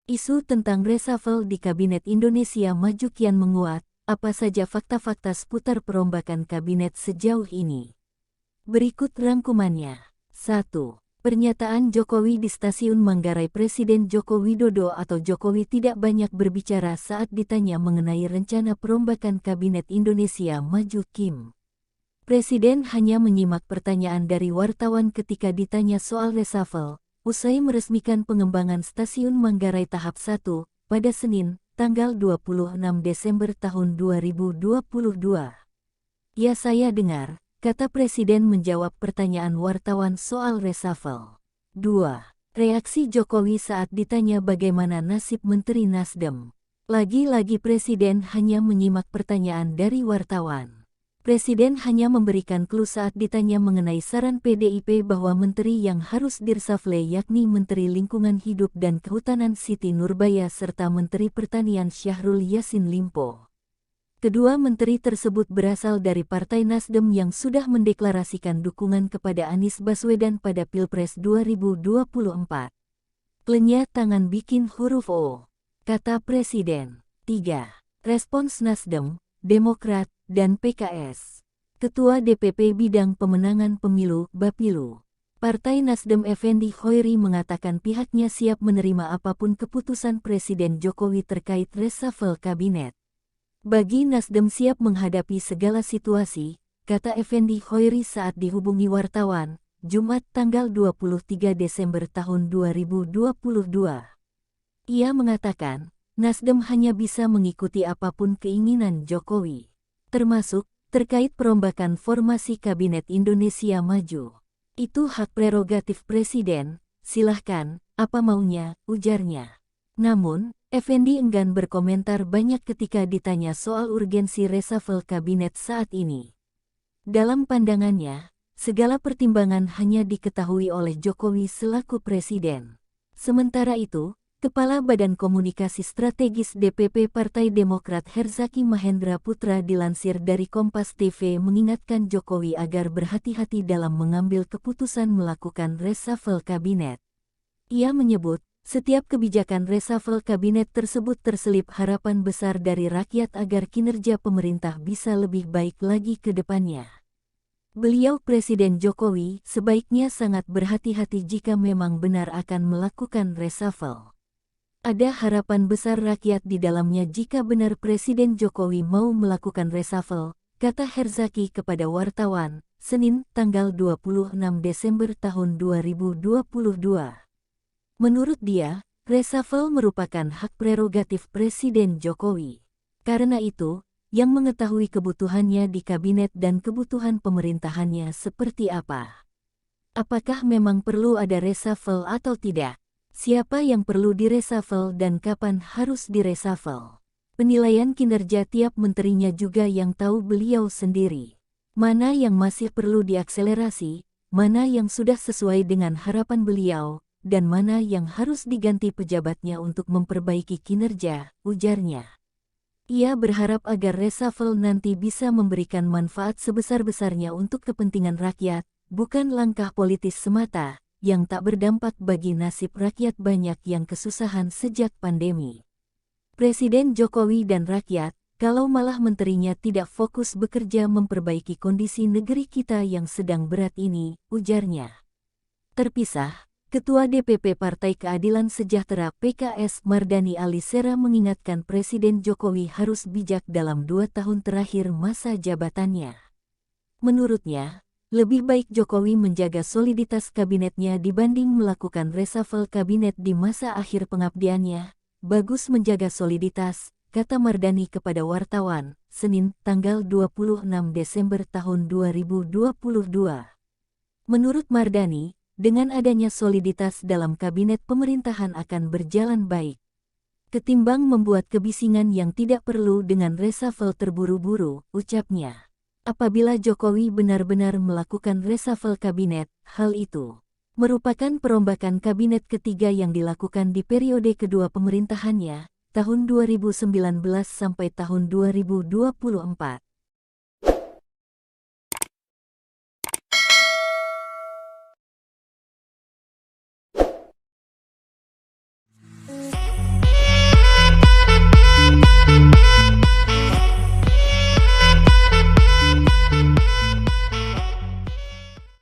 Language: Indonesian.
Isu tentang reshuffle di Kabinet Indonesia Maju kian menguat. Apa saja fakta-fakta seputar perombakan kabinet sejauh ini? Berikut rangkumannya. 1. Pernyataan Jokowi di Stasiun Manggarai. Presiden Joko Widodo atau Jokowi tidak banyak berbicara saat ditanya mengenai rencana perombakan Kabinet Indonesia Maju Kim. Presiden hanya menyimak pertanyaan dari wartawan ketika ditanya soal reshuffle, usai meresmikan pengembangan Stasiun Manggarai tahap 1 pada Senin, tanggal 26 Desember tahun 2022. Ya, saya dengar, kata Presiden menjawab pertanyaan wartawan soal reshuffle. 2. Reaksi Jokowi saat ditanya bagaimana nasib Menteri Nasdem. Lagi-lagi Presiden hanya menyimak pertanyaan dari wartawan. Presiden hanya memberikan clue saat ditanya mengenai saran PDIP bahwa menteri yang harus direshuffle yakni Menteri Lingkungan Hidup dan Kehutanan Siti Nurbaya serta Menteri Pertanian Syahrul Yassin Limpo. Kedua menteri tersebut berasal dari Partai Nasdem yang sudah mendeklarasikan dukungan kepada Anies Baswedan pada Pilpres 2024. Klenya tangan bikin huruf O, kata Presiden. 3. Respons Nasdem, Demokrat, dan PKS. Ketua DPP Bidang Pemenangan Pemilu, Bapilu, Partai Nasdem Effendi Khoiri mengatakan pihaknya siap menerima apapun keputusan Presiden Jokowi terkait reshuffle kabinet. Bagi Nasdem siap menghadapi segala situasi, kata Effendi Khoiri saat dihubungi wartawan, Jumat tanggal 23 Desember tahun 2022. Ia mengatakan, Nasdem hanya bisa mengikuti apapun keinginan Jokowi, termasuk terkait perombakan formasi Kabinet Indonesia Maju. Itu hak prerogatif Presiden, silahkan, apa maunya, ujarnya. Namun, Effendi enggan berkomentar banyak ketika ditanya soal urgensi reshuffle kabinet saat ini. Dalam pandangannya, segala pertimbangan hanya diketahui oleh Jokowi selaku Presiden. Sementara itu, Kepala Badan Komunikasi Strategis DPP Partai Demokrat Herzaki Mahendra Putra dilansir dari Kompas TV mengingatkan Jokowi agar berhati-hati dalam mengambil keputusan melakukan reshuffle kabinet. Ia menyebut, setiap kebijakan reshuffle kabinet tersebut terselip harapan besar dari rakyat agar kinerja pemerintah bisa lebih baik lagi ke depannya. Beliau Presiden Jokowi sebaiknya sangat berhati-hati jika memang benar akan melakukan reshuffle. Ada harapan besar rakyat di dalamnya jika benar Presiden Jokowi mau melakukan reshuffle, kata Herzaki kepada wartawan, Senin, tanggal 26 Desember tahun 2022. Menurut dia, reshuffle merupakan hak prerogatif Presiden Jokowi. Karena itu, yang mengetahui kebutuhannya di kabinet dan kebutuhan pemerintahannya seperti apa. Apakah memang perlu ada reshuffle atau tidak? Siapa yang perlu direshuffle dan kapan harus direshuffle? Penilaian kinerja tiap menterinya juga yang tahu beliau sendiri. Mana yang masih perlu diakselerasi, mana yang sudah sesuai dengan harapan beliau, dan mana yang harus diganti pejabatnya untuk memperbaiki kinerja, ujarnya. Ia berharap agar reshuffle nanti bisa memberikan manfaat sebesar-besarnya untuk kepentingan rakyat, bukan langkah politis semata, yang tak berdampak bagi nasib rakyat banyak yang kesusahan sejak pandemi. Presiden Jokowi dan rakyat, kalau malah menterinya tidak fokus bekerja memperbaiki kondisi negeri kita yang sedang berat ini, ujarnya. Terpisah, Ketua DPP Partai Keadilan Sejahtera PKS Mardani Alisera mengingatkan Presiden Jokowi harus bijak dalam 2 tahun terakhir masa jabatannya. Menurutnya, lebih baik Jokowi menjaga soliditas kabinetnya dibanding melakukan reshuffle kabinet di masa akhir pengabdiannya. Bagus menjaga soliditas, kata Mardani kepada wartawan, Senin, tanggal 26 Desember tahun 2022. Menurut Mardani, dengan adanya soliditas dalam kabinet pemerintahan akan berjalan baik. Ketimbang membuat kebisingan yang tidak perlu dengan reshuffle terburu-buru, ucapnya. Apabila Jokowi benar-benar melakukan reshuffle kabinet, hal itu merupakan perombakan kabinet ketiga yang dilakukan di periode kedua pemerintahannya, tahun 2019 sampai tahun 2024.